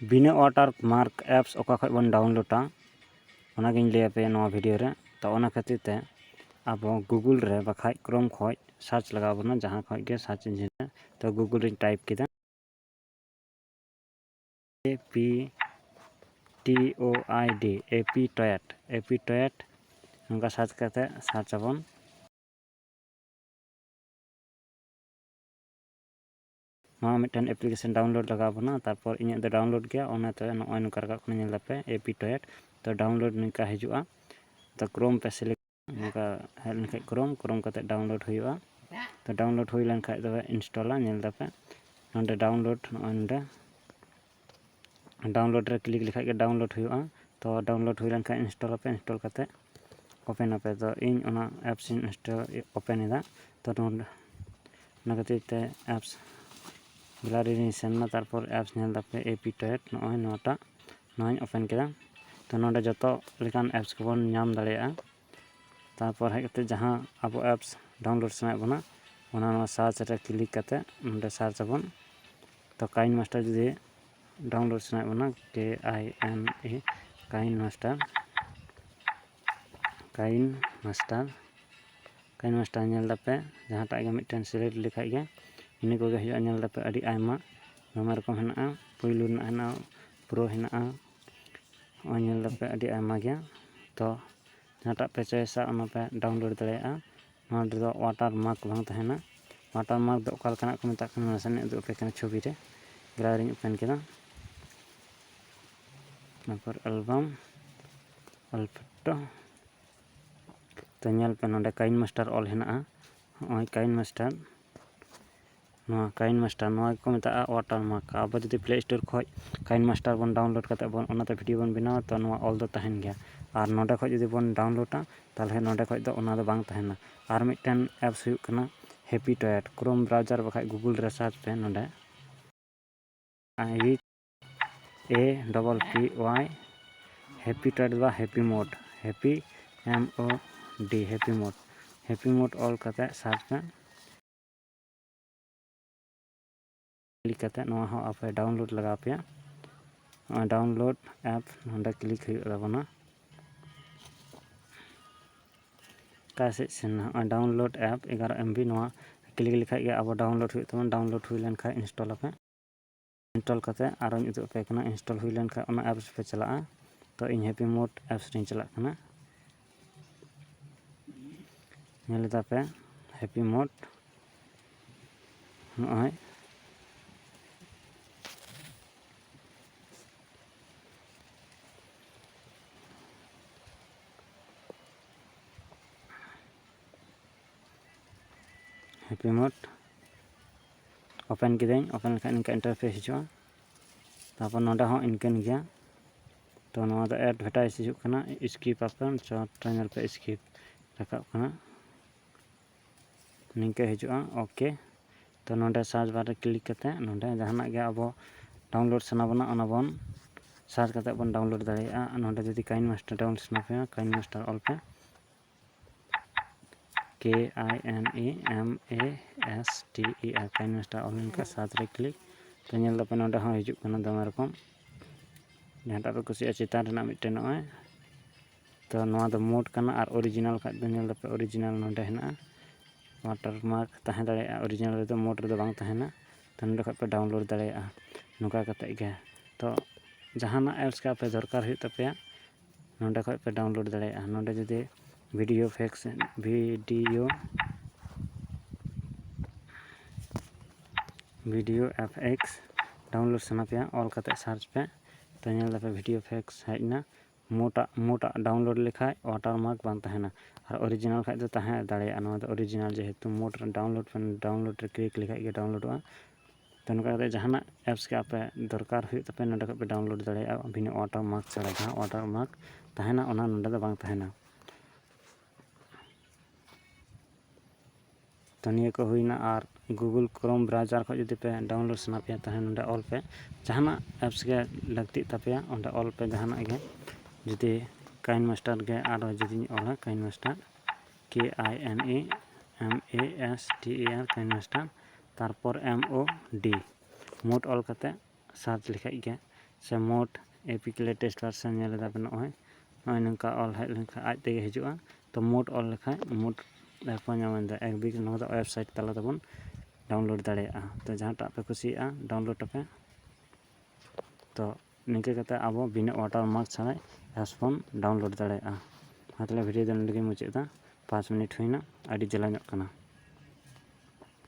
बिना water mark apps ओका खय बन डाउनलोडा ओनागिन लay पे नवा वीडियो रे तो ओना खातिर ते अब गूगल रे बखाय क्रोम खय सर्च लगा बना जहां खय गे सर्च इंजन रे तो गूगल रे टाइप किदा APTOID नंका सर्च करते सर्च आबन नवा मिटन एप्लीकेशन डाउनलोड लगा बना तारपर इᱧ दो डाउनलोड गया ओनाते नय नका रका खन नेल पे APTOID तो डाउनलोड निका हिजुआ तो क्रोम पे सिलेक्ट नका हेल निका क्रोम करते डाउनलोड हुआ तो डाउनलोड हुई लन खाय दो इंस्टॉल नेल पे नंदे डाउनलोड नंदे डाउनलोड रे क्लिक लिखा के डाउनलोड हुआ तो डाउनलोड हुई लन खाय इंस्टॉल इंस्टॉल करते ओपन पे तो इन ओना एप्स इंस्टॉल ओपन इदा तो नगतिते एप्स गैलरी सेना तारपर एप्स नेल पे APTOID नय नोटा नय ओपन केदा तो नोडे जतो लेकान एप्स को बन नाम दाड़ेया तारपर हेज कते जहां अब एप्स डाउनलोड सनाय बना ओना सर्च रे क्लिक करते नोडे सर्च आबन तो काइन मास्टर जदि डाउनलोड सनाय बना KINE काइन मास्टर नेल पे जहां टाइम मिटन सिलेक्ट लिखा गया इनी को गया नेल पे अड़ी आयमा नोमा रकम हेना पुइलु हेना प्रो हेना नेल पे अड़ी आयमा गया तो जहां पे चॉइसा ओना पे डाउनलोड दड़ेया नोडे दो वाटर मार्क बांग तहेना वाटर मार्क दो ओका लकना को मेता कना सने दो पे कना छवि रे गैलरी ओपन केदा नंबर एल्बम अल्फटो तो नेल पे नोडे काइन मास्टर ऑल हेना ओय काइन मास्टर नवा को मेता वाटर मार्क अब जदि प्ले स्टोर खय काइन मास्टर बन डाउनलोड करते बन ओनाते वीडियो बन बनावा तो नवा ऑल दो तहन गया और नोडे खय जदि बन डाउनलोडा ताले नोडे खय दो ओना दो बांग तहना और मिटन एप्स हुई कना APTOID क्रोम ब्राउजर बखाय गूगल रे सर्च पे नोडे APPY APTOID बा happy mode happy MOD happy mode ऑल करते सर्च पे क्लिक करते नवा हो आप डाउनलोड लगा पे डाउनलोड ऐप नोडे क्लिक हुई बना कैसे सेना डाउनलोड ऐप 11 MB नवा क्लिक लिखा गया अब डाउनलोड हुई तमन डाउनलोड हुई लन खाय इंस्टॉल पे इंस्टॉल करते आरो उदुग पे कना इंस्टॉल हुई लन खाय ओना एप्स पे चला तो इन हैप्पी मोड एप्स रे चला कना नेलदा पे हैप्पी मोड नय हैप्पी मोड ओपन किदें ओपन लखा इनका इंटरफेस हिजुआ तापर नोडे हो इनकन गया तो नवा दो एडवर्टाइज हिजुक कना स्किप आपन चैनल पे स्किप रखा कना निंके हिजुआ ओके तो नोडे सर्च बार रे क्लिक करते नोडे जहाना गया अब डाउनलोड सना बना ओना बन सर्च करते बन डाउनलोड दाड़ेया नोडे जदि काइन मास्टर डाउनलोड सना पे काइन मास्टर ऑल पे KINEMASTER काइन मास्टर ऑल इनका सर्च रे क्लिक तो नेल पे नोडे हो हिजुक कना दमा रकम जहांटा पे कुसिया चितान रेना मिटन नय तो नवा दो मोड कना और ओरिजिनल खा दो नेल पे ओरिजिनल नोडे हेना वाटर मार्क तहे दाड़ेया ओरिजिनल रे मोड रे बांग तहेना तो नोडे खा पे डाउनलोड दाड़ेया नोका कते गे तो जहाना एप्स का पे दरकार हुई तपेया नोडे खा पे डाउनलोड दाड़ेया नोडे जदि वीडियो FX डाउनलोड सना पे ऑल करते सर्च पे तो नेल पे वीडियो FX हेजना मोटा डाउनलोड लिखाय वाटर मार्क बांग तहेना और ओरिजिनल खाय दो तहे दाड़ेया नवा दो ओरिजिनल जेहेतु मोड डाउनलोड रे क्लिक लिखाय के डाउनलोडवा तो नका जहाना एप्स के आपे दरकार हुई तपे नोडे पे डाउनलोड दाड़ेया बिना वाटर मार्क चला जहां वाटर मार्क तहेना ओना नोडे दो बांग तहेना तो निया को हुईना और गूगल क्रोम ब्राउजर खो जदि पे डाउनलोड सना पे तहे नोडे ऑल पे जहाना एप्स के लगती तपेया ओंडे ऑल पे जहाना गे जदि काइन मास्टर गे और जदि ऑला KineMaster KINEMASTER KineMaster तारपर MOD मोड ऑल करते सर्च लिखाय गे से मोड एपिक लेटेस्ट वर्सन ᱧᱮᱞ ᱮᱫᱟ ᱵᱮᱱ ᱱᱚᱜᱼᱚᱭ ᱱᱚᱝᱠᱟ ᱚᱞ ᱦᱮᱡ ᱞᱮᱱᱠᱷᱟᱱ ᱟᱡ ᱛᱮᱜᱮ ᱦᱤᱡᱩᱜᱼᱟ ᱛᱚ ᱢᱳᱰ ᱚᱞ ᱞᱮᱠᱷᱟᱱ ᱢᱳᱰ ᱨᱮᱠᱚ ᱧᱟᱢᱮᱫᱟ ᱮᱠᱵᱤ ᱱᱚᱣᱟ ᱫᱚ ᱳᱭᱮᱵᱥᱟᱭᱤᱴ ᱛᱟᱞᱟ ᱛᱮᱵᱚᱱ ᱰᱟᱣᱩᱱᱞᱳᱰ ᱫᱟᱲᱮᱭᱟᱜᱼᱟ ᱛᱚ ᱡᱟᱦᱟᱸᱴᱟᱜ ᱯᱮ ᱠᱩᱥᱤᱭᱟᱜᱼᱟ ᱰᱟᱣᱩᱱᱞᱳᱰ ᱟᱯᱮ ᱛᱚ ᱱᱤᱝᱠᱟᱹ ᱠᱟᱛᱮ ᱟᱵᱚ ᱵᱤᱱᱟᱹ ᱳᱣᱟᱴᱟᱨᱢᱟर्क ᱪᱷᱟᱲᱟ ᱮᱯᱥ ᱵᱚᱱ ᱰᱟᱣᱩᱱᱞᱳᱰ ᱫᱟᱲᱮᱭᱟᱜᱼᱟ ᱢᱟ ᱛᱟᱦᱚᱞᱮ ᱵᱷᱤᱰᱤᱭᱳ ᱫᱚ ᱱᱚᱰᱮ ᱜᱮ ᱢᱩᱪᱟᱹᱫ ᱮᱫᱟ 5 ᱢᱤᱱᱤᱴ ᱦᱩᱭᱱᱟ ᱟᱹᱰᱤ ᱡᱮᱞᱮᱧᱚᱜ ᱠᱟᱱᱟ